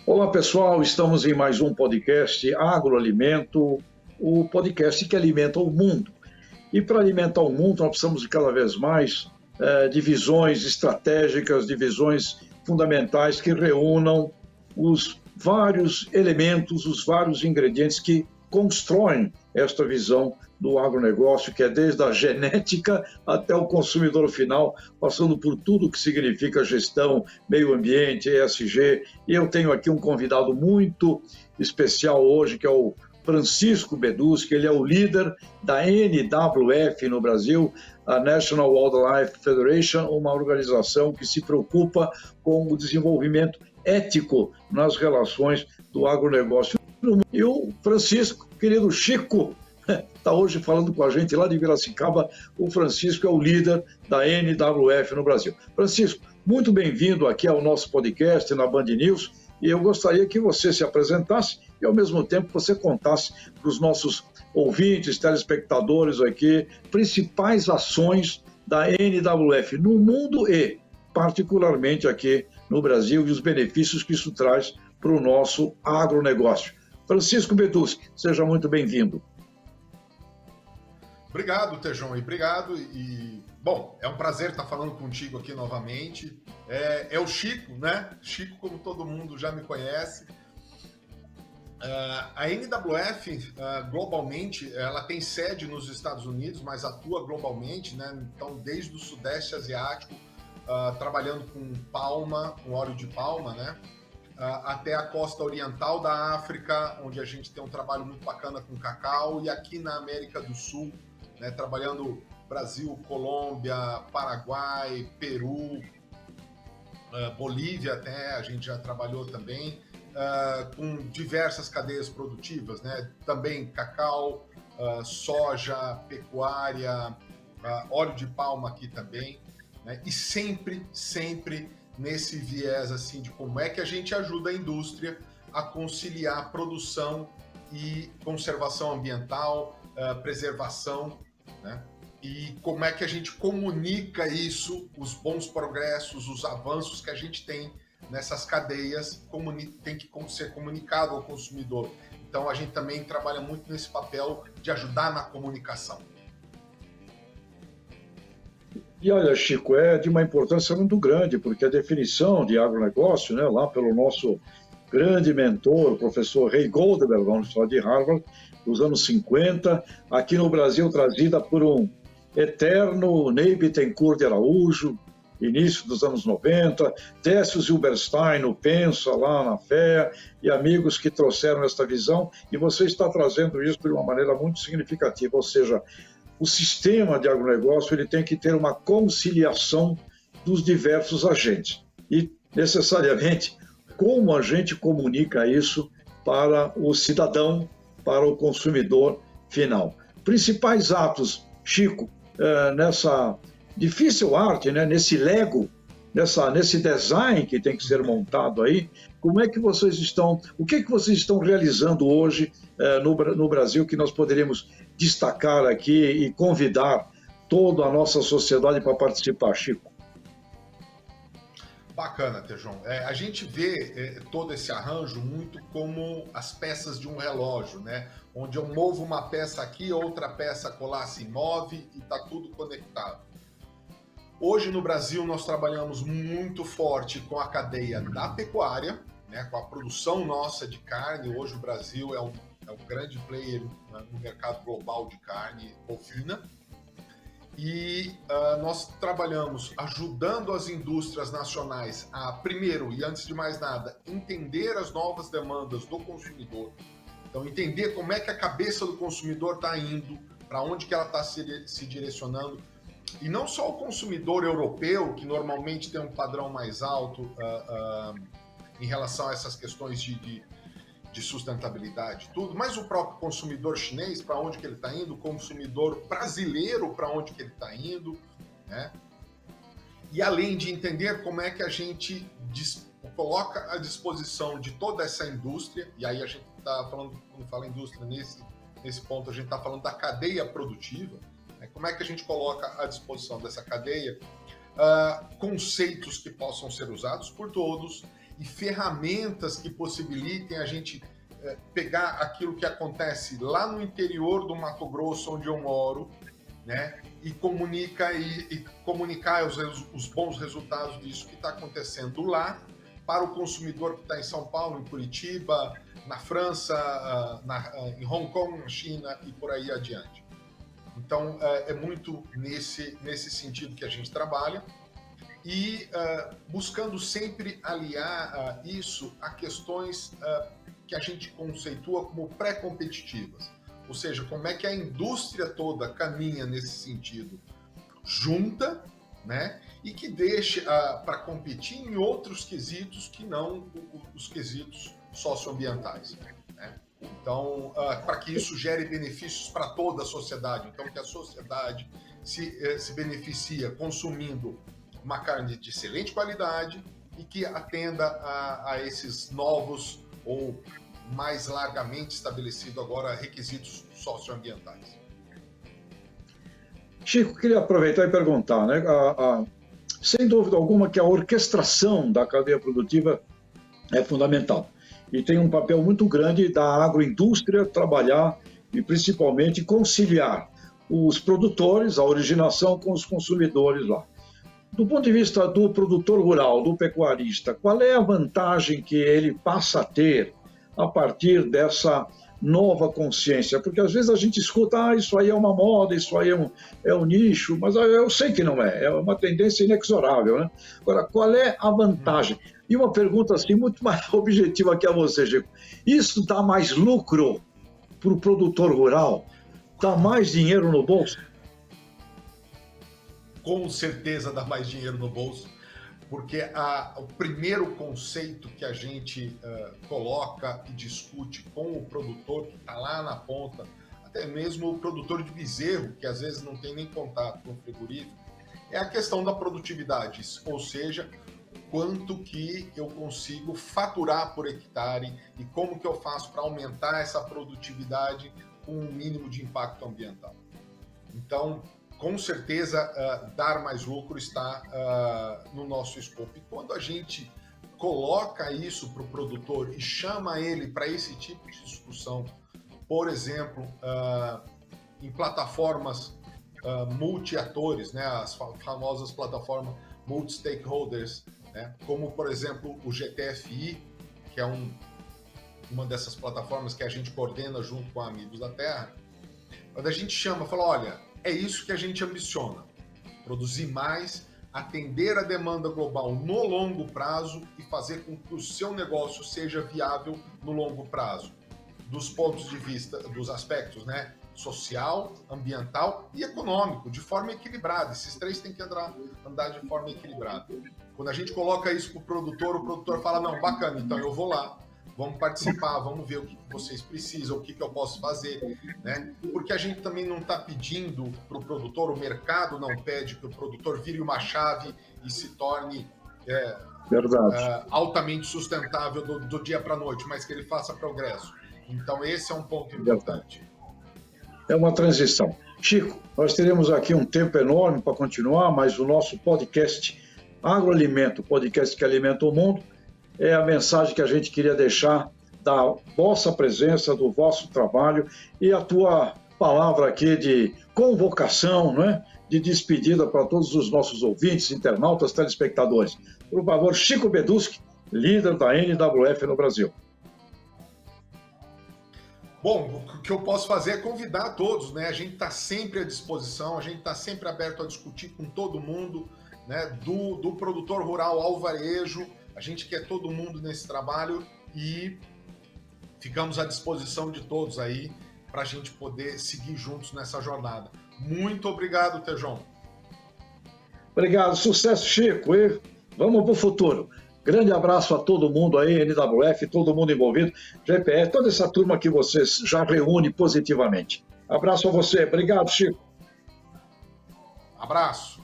Olá pessoal, estamos em mais um podcast Agroalimento, o podcast que alimenta o mundo. E para alimentar o mundo nós precisamos de cada vez mais de visões estratégicas, de visões fundamentais que reúnam os vários elementos, os vários ingredientes que constroem esta visão do agronegócio, que é desde a genética até o consumidor final, passando por tudo que significa gestão, meio ambiente, ESG. E eu tenho aqui um convidado muito especial hoje, que é o Francisco Beduschi, que ele é o líder da NWF no Brasil, a National Wildlife Federation, uma organização que se preocupa com o desenvolvimento ético nas relações do agronegócio. E o Francisco, querido Chico, está hoje falando com a gente lá de Piracicaba. O Francisco é o líder da NWF no Brasil. Francisco, muito bem-vindo aqui ao nosso podcast na Band News, e eu gostaria que você se apresentasse e, ao mesmo tempo, você contasse para os nossos ouvintes, telespectadores aqui, principais ações da NWF no mundo e, particularmente, aqui no Brasil, e os benefícios que isso traz para o nosso agronegócio. Francisco Beduschi, seja muito bem-vindo. Obrigado, Tejon, e obrigado. Bom, é um prazer estar falando contigo aqui novamente. É o Chico, né? Chico, como todo mundo já me conhece. A NWF, globalmente, ela tem sede nos Estados Unidos, mas atua globalmente, né? Então, desde o Sudeste Asiático, trabalhando com palma, com óleo de palma, né? Até a costa oriental da África, onde a gente tem um trabalho muito bacana com cacau, e aqui na América do Sul, né, trabalhando Brasil, Colômbia, Paraguai, Peru, Bolívia até, a gente já trabalhou também, com diversas cadeias produtivas, né? Também cacau, soja, pecuária, óleo de palma aqui também, né? E sempre nesse viés assim de como é que a gente ajuda a indústria a conciliar produção e conservação ambiental, preservação, né? E como é que a gente comunica isso, os bons progressos, os avanços que a gente tem nessas cadeias, tem que ser comunicado ao consumidor. Então a gente também trabalha muito nesse papel de ajudar na comunicação. E olha, Chico, é de uma importância muito grande, porque a definição de agronegócio, né, lá pelo nosso grande mentor, o professor Ray Goldberg, da Universidade de Harvard, dos anos 50, aqui no Brasil trazida por um eterno Ney Bittencourt de Araújo, início dos anos 90, Décio Zilberstein, no Pensa, lá na FEA, e amigos que trouxeram esta visão, e você está trazendo isso de uma maneira muito significativa, ou seja, o sistema de agronegócio ele tem que ter uma conciliação dos diversos agentes. E, necessariamente, como a gente comunica isso para o cidadão, para o consumidor final. Principais atos, Chico, nessa difícil arte, né, nesse Lego, nesse design que tem que ser montado aí, como é que vocês estão, o que vocês estão realizando hoje no Brasil que nós poderíamos destacar aqui e convidar toda a nossa sociedade para participar, Chico? Bacana, Tejon. A gente vê todo esse arranjo muito como as peças de um relógio, né? Onde eu movo uma peça aqui, outra peça colar se move e está tudo conectado. Hoje no Brasil nós trabalhamos muito forte com a cadeia da pecuária, né, com a produção nossa de carne. Hoje o Brasil é um grande player no mercado global de carne bovina. E nós trabalhamos ajudando as indústrias nacionais a, primeiro e antes de mais nada, entender as novas demandas do consumidor. Então, entender como é que a cabeça do consumidor está indo, para onde que ela está se direcionando. E não só o consumidor europeu, que normalmente tem um padrão mais alto em relação a essas questões de sustentabilidade, tudo, mas o próprio consumidor chinês, para onde que ele está indo, o consumidor brasileiro, para onde que ele está indo, né? E além de entender como é que a gente coloca à disposição de toda essa indústria, e aí a gente está falando, quando fala indústria nesse ponto, a gente está falando da cadeia produtiva, né? Como é que a gente coloca à disposição dessa cadeia conceitos que possam ser usados por todos e ferramentas que possibilitem a gente pegar aquilo que acontece lá no interior do Mato Grosso, onde eu moro, né, e comunicar os bons resultados disso que está acontecendo lá para o consumidor que está em São Paulo, em Curitiba, na França, em Hong Kong, na China e por aí adiante. Então, é muito nesse sentido que a gente trabalha e buscando sempre aliar isso a questões que a gente conceitua como pré-competitivas. Ou seja, como é que a indústria toda caminha nesse sentido junta, né? E que deixe para competir em outros quesitos que não os quesitos socioambientais, né? Então, para que isso gere benefícios para toda a sociedade. Então, que a sociedade se beneficia consumindo uma carne de excelente qualidade e que atenda a esses novos ou mais largamente estabelecido agora requisitos socioambientais. Chico, queria aproveitar e perguntar, né? Sem dúvida alguma que a orquestração da cadeia produtiva é fundamental e tem um papel muito grande da agroindústria trabalhar e principalmente conciliar os produtores, a originação com os consumidores lá. Do ponto de vista do produtor rural, do pecuarista, qual é a vantagem que ele passa a ter a partir dessa nova consciência? Porque às vezes a gente escuta, isso aí é uma moda, isso aí é um nicho, mas eu sei que não é uma tendência inexorável, né? Agora, qual é a vantagem? E uma pergunta assim, muito mais objetiva que a você, Chico. Isso dá mais lucro para o produtor rural? Dá mais dinheiro no bolso? Com certeza dá mais dinheiro no bolso, porque o primeiro conceito que a gente coloca e discute com o produtor que está lá na ponta, até mesmo o produtor de bezerro, que às vezes não tem nem contato com o frigorífico, é a questão da produtividade, ou seja, quanto que eu consigo faturar por hectare e como que eu faço para aumentar essa produtividade com um mínimo de impacto ambiental. Então, com certeza, dar mais lucro está no nosso escopo. E quando a gente coloca isso para o produtor e chama ele para esse tipo de discussão, por exemplo, em plataformas multi-atores, né, as famosas plataformas multi-stakeholders, né, como, por exemplo, o GTFI, que é uma dessas plataformas que a gente coordena junto com Amigos da Terra, quando a gente chama, fala, olha, é isso que a gente ambiciona, produzir mais, atender a demanda global no longo prazo e fazer com que o seu negócio seja viável no longo prazo, dos pontos de vista, dos aspectos, né, social, ambiental e econômico, de forma equilibrada. Esses três têm que andar de forma equilibrada. Quando a gente coloca isso para o produtor fala, não, bacana, então eu vou lá, vamos participar, vamos ver o que vocês precisam, o que eu posso fazer, né? Porque a gente também não está pedindo para o produtor, o mercado não pede que o produtor vire uma chave e se torne altamente sustentável do dia para a noite, mas que ele faça progresso. Então esse é um ponto importante. É uma transição. Chico, nós teremos aqui um tempo enorme para continuar, mas o nosso podcast Agroalimento, podcast que alimenta o mundo, é a mensagem que a gente queria deixar da vossa presença, do vosso trabalho e a tua palavra aqui de convocação, né? De despedida para todos os nossos ouvintes, internautas, telespectadores. Por favor, Chico Beduschi, líder da NWF no Brasil. Bom, o que eu posso fazer é convidar todos, né? A gente está sempre à disposição, a gente está sempre aberto a discutir com todo mundo, né? Do produtor rural ao varejo. A gente quer todo mundo nesse trabalho e ficamos à disposição de todos aí para a gente poder seguir juntos nessa jornada. Muito obrigado, Tejon. Obrigado, sucesso, Chico, e vamos para o futuro. Grande abraço a todo mundo aí, NWF, todo mundo envolvido, GPE, toda essa turma que vocês já reúne positivamente. Abraço a você, obrigado, Chico. Abraço.